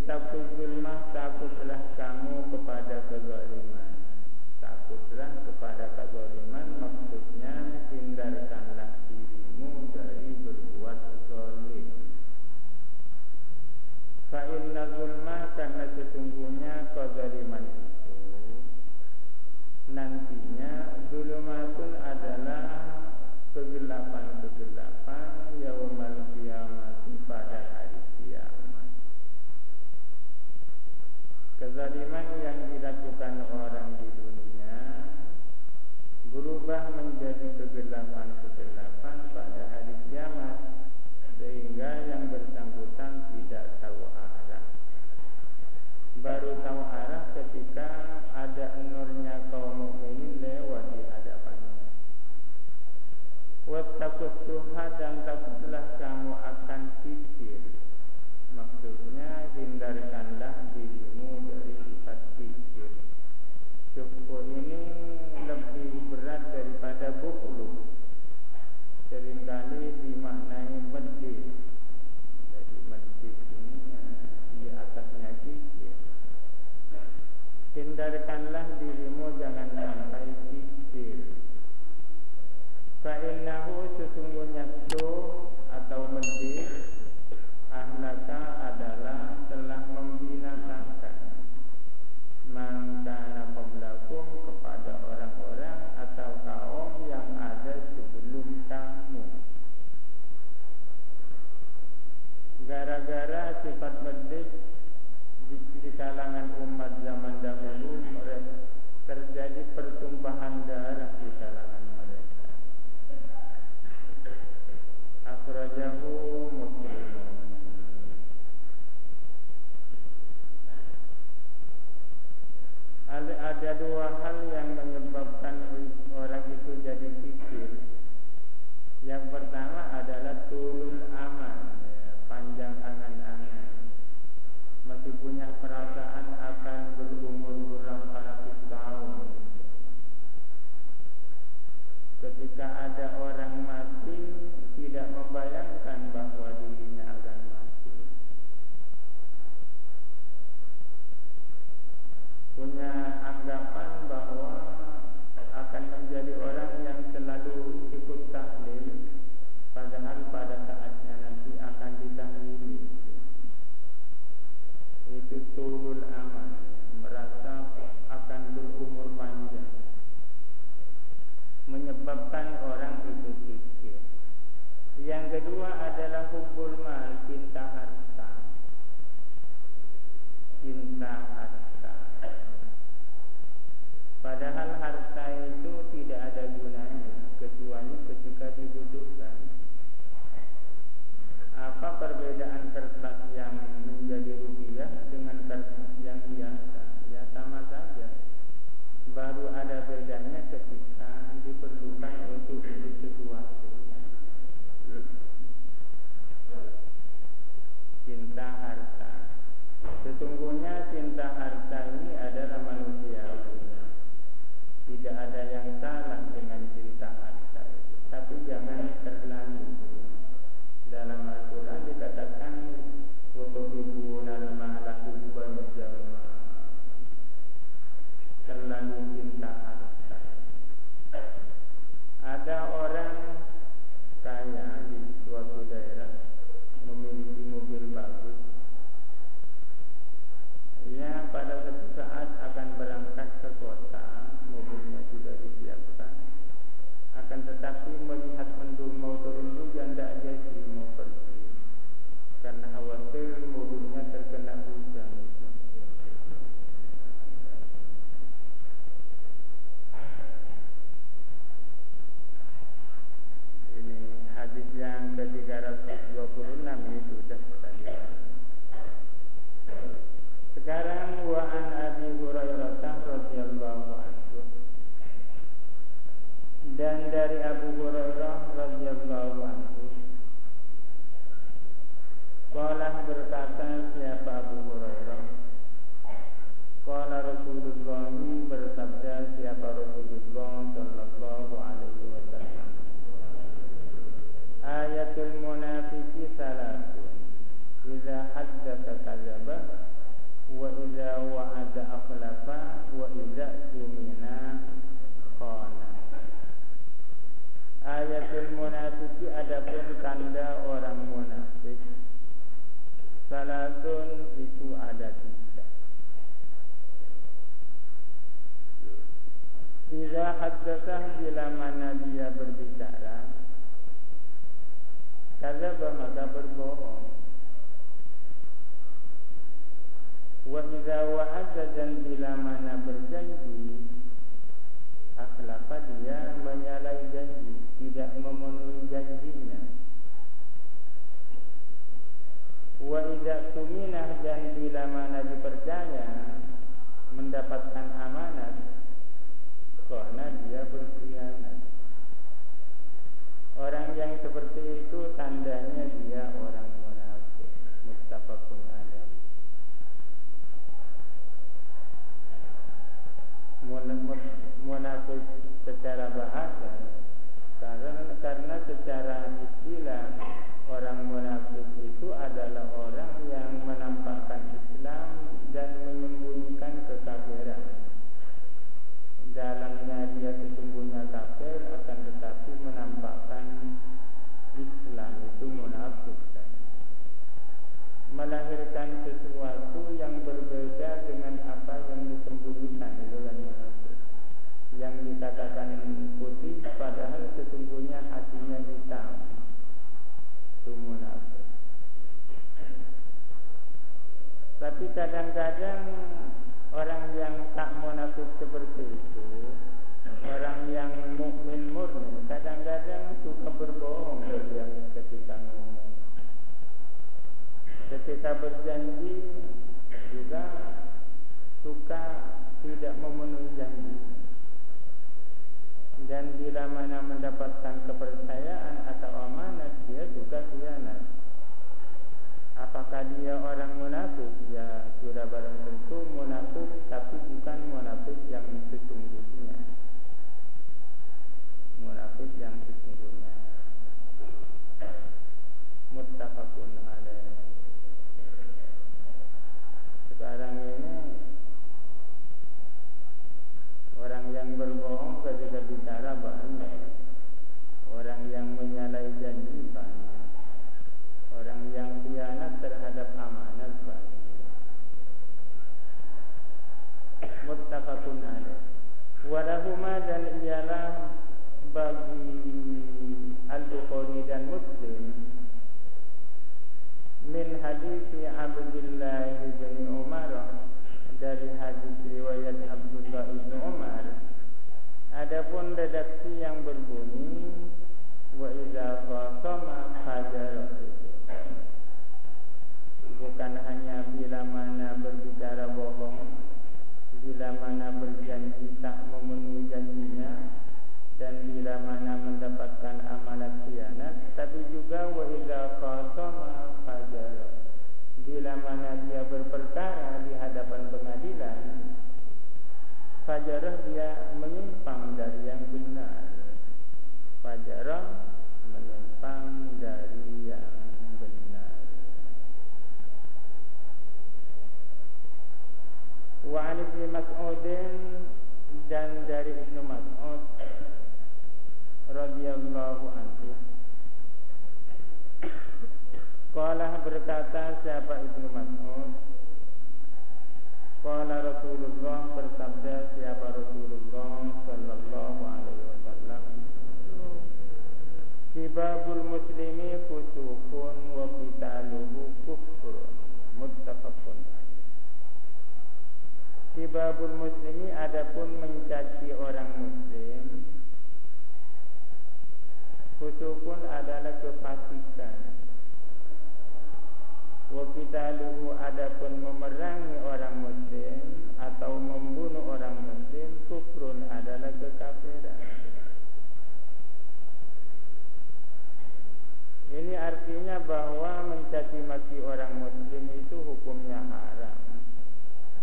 Ittaqul zulmah, takutlah kamu kepada kezaliman. Takutlah kepada kezaliman, maksudnya hindarkanlah dirimu dari berbuat zalim. Fa inna zulma, karena sesungguhnya kezaliman itu nantinya zulumatun adalah kegelapan-kegelapan yaumal qiyamah, pada hari kiamat. Kezaliman yang dilakukan orang di dunia berubah menjadi kegelapan-kegelapan pada hari kiamat, sehingga yang bersangkutan tidak tahu arah. Baru tahu arah ketika ada nurnya kaum mukminin lewat di hadapannya. Wattaqus syuha, dan takutlah kamu akan kikir. Maksudnya hindarkanlah dirimu dari sifat kikir. Syukur ini lebih berat daripada bukhlu. Seringkali dimaknai medit. Jadi medit ini di atasnya kikir. Hindarkanlah dirimu jangan sampai kikir. Fa'innahu, sesungguhnya syuh atau medit, ahlaka adalah telah membinasakan mangkana qablakum, kepada orang-orang atau kaum yang ada sebelum kamu. Gara-gara sifat medit di kalangan umat zaman dahulu, terjadi pertumpahan darah di kalangan mereka. Akhrajahu Muslim. Ada dua hal yang menyebabkan orang itu jadi kikir. Yang pertama adalah tulul aman, panjang angan-angan, masih punya perasaan akan berumur berapa ratus tahun. Ketika ada orang mati, tidak membayangkan bahwa dirinya akan mati. Punya anggapan bahwa akan menjadi orang yang selalu ikut tahlil, padahal pada saatnya nanti akan ditahlili. Itu tulul aman, merasa akan berumur panjang, menyebabkan orang itu kikir. Yang kedua adalah hubbul mal, cinta harta. Cinta harta. Padahal harta itu tidak ada gunanya kecuali ketika dibutuhkan. Apa perbedaan kertas yang menjadi rupiah dengan kertas yang biasa? Ya sama saja. Baru ada bedanya ketika diperlukan untuk beli sesuatu. Cinta harta. Sesungguhnya cinta harta ini adalah manusiawi. Tidak ada yang salah dengan cinta harta itu, tapi jangan terlalu. Dalam Al-Quran dikatakan Wutuhibunal mala hubban jamma, terlalu cinta harta. Ada orang kaya di suatu daerah memiliki mobil bagus. Ia pada suatu saat akan berangkat ke kota, mobilnya sudah disiapkan. Akan tetapi melihat mendung mau turun hujan, tidak jadi mau pergi karena khawatir mobilnya terkena hujan. Ini hadis yang ke-326 ini sudah tadi. Sekarang wa an Abi Hurairah radhiyallahu anhu, dan dari Abu Hurairah radhiyallahu anhu, qala, berkata siapa Abu Hurairah, qala Rasulullah, bersabda siapa Rasulullah sallallahu alaihi wasallam, ayatul munafiqi salatun, idza haddatsa kadzaba haddatsah bila mana dia berbicara, kadzaba maka berbohong. Wa idza wa'ada dan bila mana berjanji, akhlafa dia menyalahi janji, tidak memenuhi janjinya. Wa idza tuminah dan bila mana dipercaya, mendapatkan amanat, karena dia berkhianat. Orang yang seperti itu tandanya dia orang munafik. Muttafaqun alaih. Munafik secara bahasa, karena secara istilah orang munafik itu adalah orang yang menampakkan Islam dan menyembunyikan kekafiran. Dalamnya dia sesungguhnya kafir, akan tetapi menampakkan Islam, itu munafik. Melahirkan sesuatu yang berbeda dengan apa yang disembunyikan, itu kan munafik. Yang dikatakan putih padahal sesungguhnya hatinya hitam, itu munafik. Tapi kadang-kadang orang yang tak munafik seperti itu, orang yang mukmin murni, kadang-kadang suka berbohong ketika ngomong. Ketika berjanji juga suka tidak memenuhi janji. Dan bila mana mendapatkan kepercayaan atau amanat, dia suka khianat. Apakah dia orang munafik? Ya sudah barang tentu munafik, tapi bukan munafik yang sesungguhnya. Munafik yang sesungguhnya. Muttafaqun alaih. Sekarang ini orang yang berbohong ketika bicara banyak, orang yang menyalahi janji banyak, orang yang khianat terhadap amanat banyak. Muttafaqun alaih. Walahuma dan ialah bagi Al-Bukhari dan Muslim min hadis Abdullah bin Umar, dari hadis riwayat Abdullah bin Umar. Adapun redaksi yang berbunyi wa idza khasama fajara, bukan hanya bila mana berbicara bohong, bila mana berjanji tak memenuhi janjinya, dan bila mana mendapatkan amanat khianat, tapi juga wa idza khasama fajara, bila mana dia berperkara di hadapan pengadilan, fajarah dia menyimpang dari yang benar. Fajarah menyimpang dari yang benar. Wa an Ibnu Mas'ud, dan dari Ibnu Mas'ud radhiyallahu anhu, qala berkata siapa Ibnu Mas'ud, qala Rasulullah, bersabda siapa Rasulullah sallallahu alaihi wasallam, sibabul muslimi fusuqun wa qitaluhu kufrun. Muttafaqun. Sibabul muslimi, adapun mencaci orang muslim, fusuqun adalah kefasikan. Wa qitaluhu, adapun memerangi orang muslim atau membunuh orang muslim, kufrun adalah kekafiran. Ini artinya bahwa mencaci maki orang muslim itu hukumnya haram,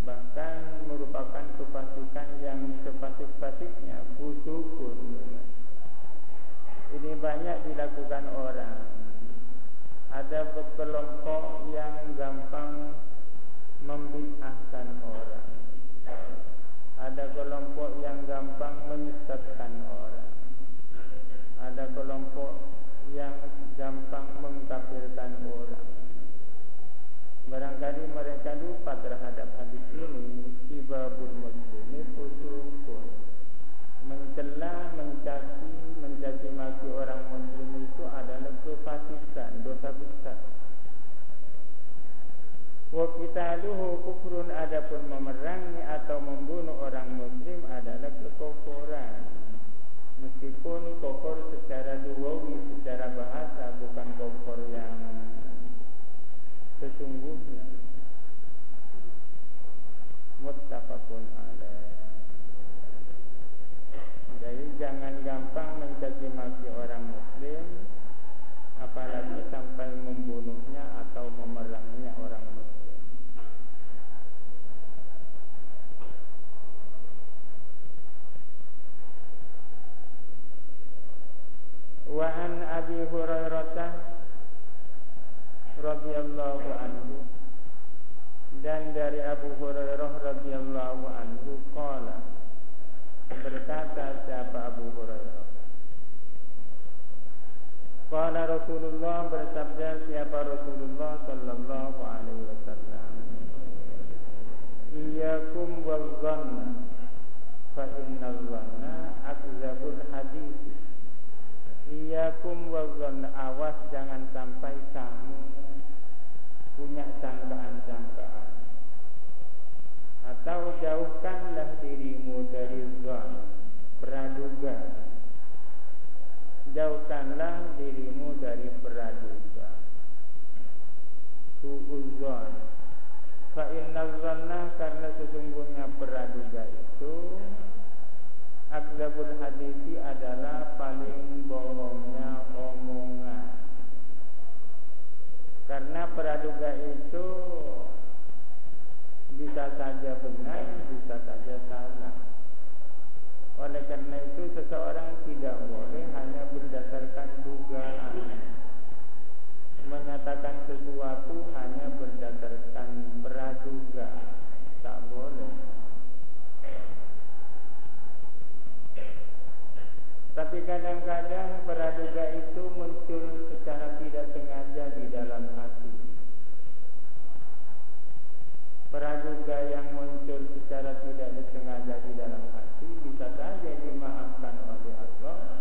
bahkan merupakan kefasikan yang sefasik-fasiknya, fusukun. Ini banyak dilakukan orang. Ada kelompok yang gampang kufrun, adapun memerangi atau membunuh orang muslim adalah kekufuran. Meskipun kufur secara lugawi, secara bahasa, bukan kufur yang sesungguhnya. Muttafaqun alaih. Jadi jangan gampang mencaci maki orang muslim, apalagi sampai membunuhnya atau memeranginya orang muslim. Wa an Abi Hurairah radhiyallahu anhu, dan dari Abu Hurairah radhiyallahu anhu qala, berkata siapa Abu Hurairah, qala Rasulullah, bersabda siapa Rasulullah sallallahu alaihi wasallam, iyyakum wadh-dhanna fa innal dhanna akdzabul hadits. Iyyakum wadh-dhanna, awas jangan sampai kamu punya sangkaan-sangkaan, atau jauhkanlah dirimu dari zon, praduga. Jauhkanlah dirimu dari praduga, su'udzon. Fa innal zanna, karena sesungguhnya praduga itu, akdzabul hadisi, adalah paling bohongnya omongan. Karena praduga itu bisa saja benar, bisa saja salah. Oleh karena itu seseorang tidak boleh hanya berdasarkan dugaan, menyatakan sesuatu hanya berdasarkan praduga, tak boleh. Tapi kadang-kadang praduga itu muncul secara tidak sengaja di dalam hati. Praduga yang muncul secara tidak disengaja di dalam hati bisa saja dimaafkan oleh Allah,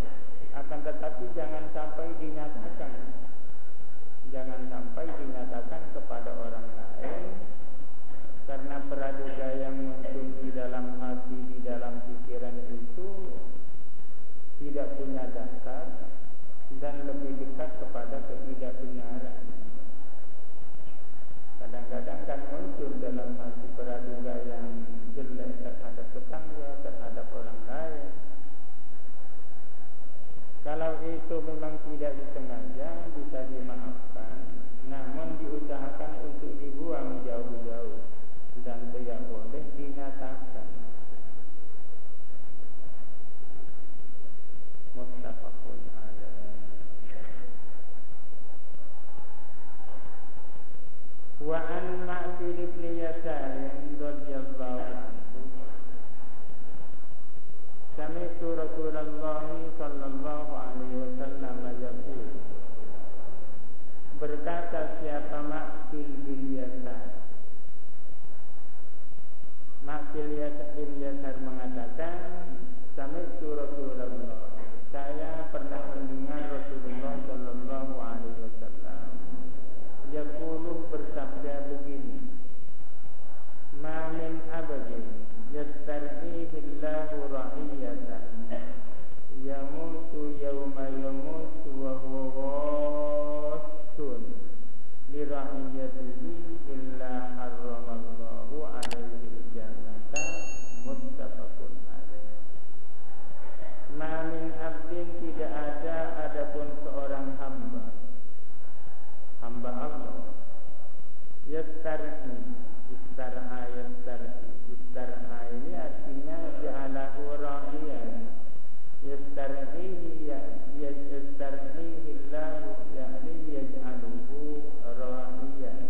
akan tetapi jangan sampai dinyatakan. Jangan sampai dinyatakan kepada orang lain, karena praduga yang muncul di dalam hati, di dalam pikiran itu tidak punya dasar dan lebih dekat kepada ketidakbenaran. Kadang-kadang kan muncul dalam hati praduga yang jelek terhadap tetangga, terhadap orang lain. Kalau itu memang tidak disengaja, bisa dimaafkan, namun diusahakan untuk dibuang jauh-jauh dan tidak boleh dinyatakan. Muttafaqun alaih. Wa an Ma'qil bin Yasar radhiyallahu anhu, sami'tu Rasulullah sallallahu alaihi wasallam yaqul, berkata siapa Ma'qil bin Yasar. Ma'qil bin Yasar mengatakan, sami'tu Rasulullah, saya pernah mendengar Rasulullah sallallahu alaihi wasallam yaqulu, bersabda begini, ma min abadin yastar'ihi Allahu ra'iyatan yamutu yawma yamutu wa huwa ghashun li ra'iyatihi illa harramallahu alaihi al-jannata. Muttafaqun alaih. Ma min abdin, tidak ada adapun seorang hamba Allah, yastar'i, istar'a ini artinya ja'alahu ra'iyan, yastar'ihi Allahu, yakni yaj'aluhu ra'iyan,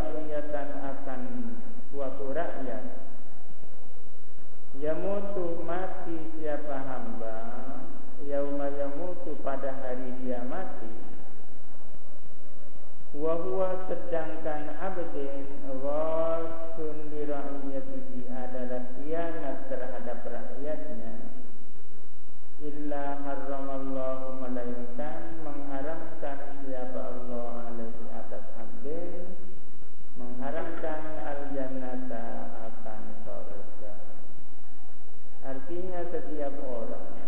ra'iyatan akan suatu rakyat, yamutu mati siapa hamba, yauma yamutu pada hari dia mati, wa huwa sedangkan abdin ghasun li ra'iyatihi adalah khianat terhadap rakyatnya, illa harramallahu melainkan mengharamkan siapa Allah alaihi atas abdin, mengharamkan al-jannata akan surga. Artinya setiap orang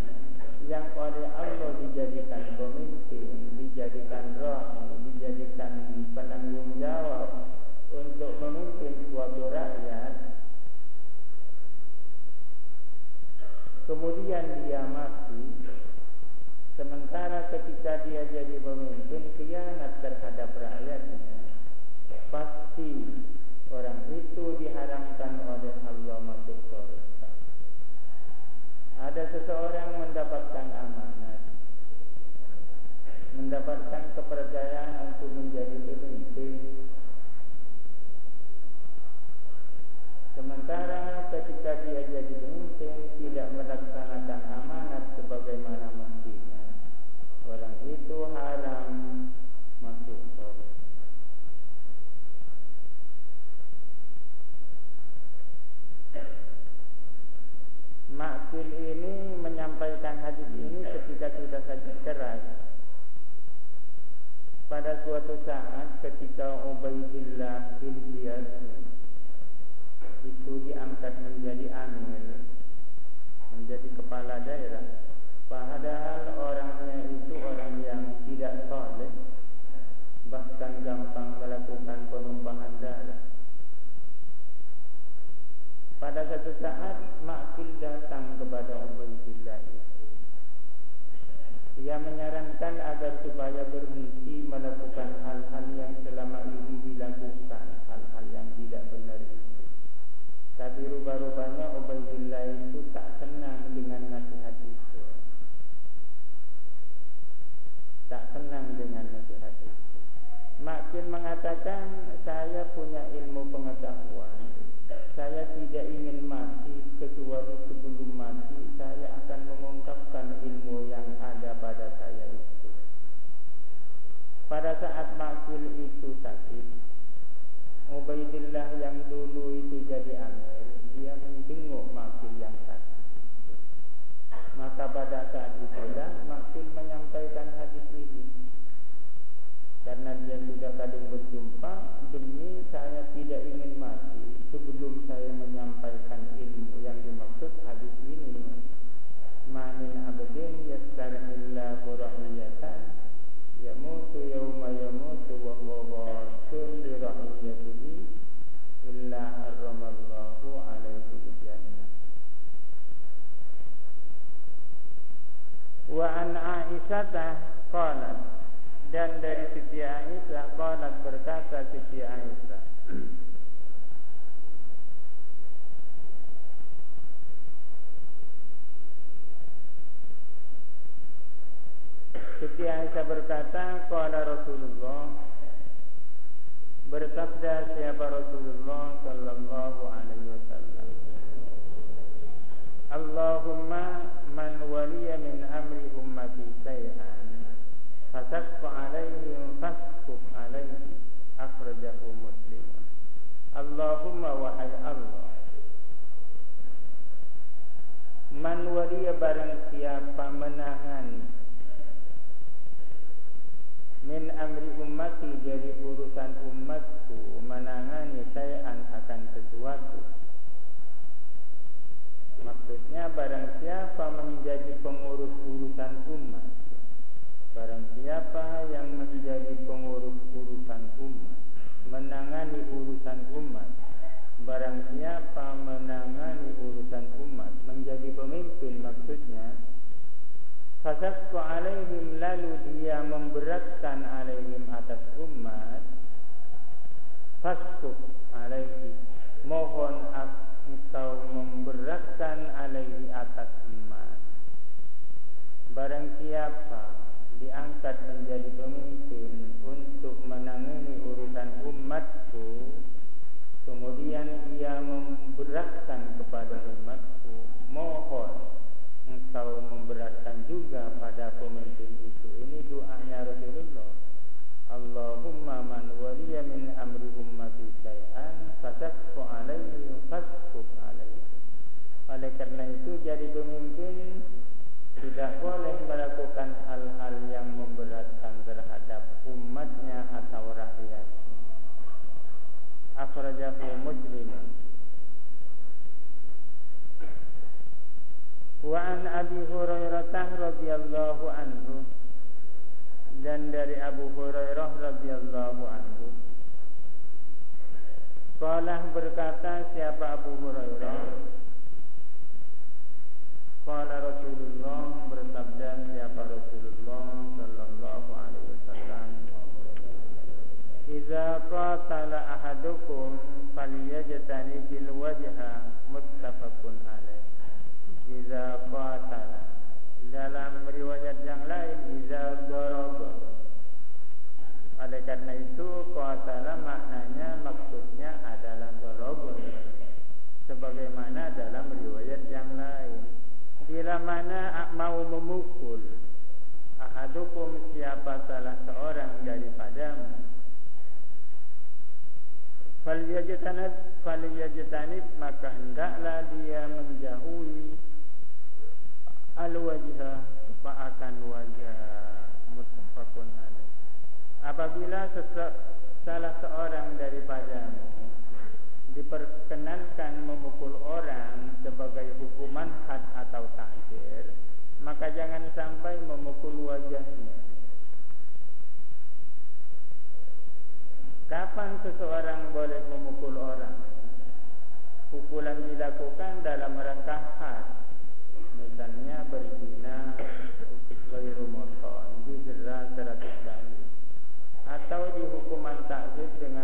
yang oleh Allah dijadikan pemimpin, dijadikan ra'i, dijadikan penanggung jawab untuk memimpin suatu rakyat, kemudian dia mati, sementara ketika dia jadi pemimpin khianat terhadap rakyatnya, pasti orang itu diharamkan oleh Allah masuk surga. Ada seseorang mendapatkan amanat, mendapatkan kepercayaan untuk menjadi pemimpin, sementara ketika dia jadi pemimpin tidak melaksanakan amanat sebagaimana mestinya, orang itu haram masuk surga. Ma'qil ini menyampaikan hadis ini ketika sudah sakit keras. Pada suatu saat ketika Ubaidillah bin Ziyad itu diangkat menjadi amir, menjadi kepala daerah, padahal orangnya itu orang yang tidak saleh, bahkan gampang melakukan penumpahan darah. Pada satu saat Ma'qil datang kepada Ubaidillah itu. Ia menyarankan agar supaya berhenti melakukan hal-hal yang selama ini dilakukan, hal-hal yang tidak benar itu. Tapi rupa-rupanya Ubaidillah itu tak senang dengan nasihat itu. Tak senang dengan nasihat itu. Ma'qil mengatakan, saya punya ilmu pengetahuan, saya tidak ingin mati, kecuali sebelum mati saya akan mengungkapkan ilmu yang ada pada saya itu. Pada saat Ma'qil itu sakit, Ubaidillah yang dulu itu jadi amir, dia menjenguk Ma'qil yang sakit itu. Maka pada saat itulah Ma'qil menyampaikan hadis ini. Karena dia sudah kadung berjumpa, demi saya tidak ingin mati sebelum saya menyampaikan ilmu yang dimaksud hadis ini. Manin abdin yastar'illahu ra'iyatan yamutu yawma yamutu wa huwa ghasun li ra'iyatihi illa harramallahu alaihi jannah. Wa an Aisyah qalat, dan dari Siti Aisyah qalat berkata Siti Aisyah, Siti Aisyah berkata, qala Rasulullah, bersabda siapa Rasulullah sallallahu alaihi wasallam, Allahumma man waliya min amri ummati say'an fasaqqa alaihim fasquf alaihi, akhrajahu Muslim. Allahumma wahai Allah, man waliya barang siapa menahan min amri ummati dari urusan umatku, menangani say'an akan sesuatu. Maksudnya barang siapa menjadi pengurus urusan umat, barang siapa yang menjadi pengurus urusan umat, menangani urusan umat, barang siapa menangani urusan umat, menjadi pemimpin maksudnya, fasaqqa alaihim, lalu dia memberatkan alaihim atas umat, fasquf alaihi, mohon engkau memberatkan alaihi atas umat. Barang siapa diangkat menjadi pemimpin untuk menangani urusan umatku, umatku, kemudian ia memberatkan kepada umatku, mohon engkau memberatkan juga pada pemimpin itu. Ini doanya Rasulullah. Allahumma man waliya min amri ummati syai'an fasaqfu alaihi fasquf alaihi. Oleh karena itu jadi pemimpin tidak boleh melakukan hal-hal yang memberatkan terhadap umatnya atau rakyatnya. Akhrajahu Muslim. Wa an Abi Hurairah radhiyallahu anhu, dan dari Abu Hurairah radhiyallahu anhu, qala berkata siapa Abu Hurairah, qala Rasulullah bersabda siapa Rasulullah sallallahu alaihi wasallam, idza qatala ahadukum falyajtanibil wajha, muttafaqun alaih. Idza qatala, dalam riwayat yang lain idza daraba. Oleh karena itu qatala maknanya maksudnya adalah daraba, sebagaimana dalam riwayat yang lain. Bila mana mau memukul ahadukum, siapa salah seorang daripadamu, falyajtanib, maka hendaklah dia menjauhi al-wajha, akan wajah. Muttafaqun alaih. Apabila salah seorang daripadamu diperkenankan memukul orang sebagai hukuman had atau ta'zir, maka jangan sampai memukul wajahnya. Kapan seseorang boleh memukul orang? Pukulan dilakukan dalam rangka had, misalnya berzina, ghairu muhsan, didera 100 kali, atau di hukuman ta'zir dengan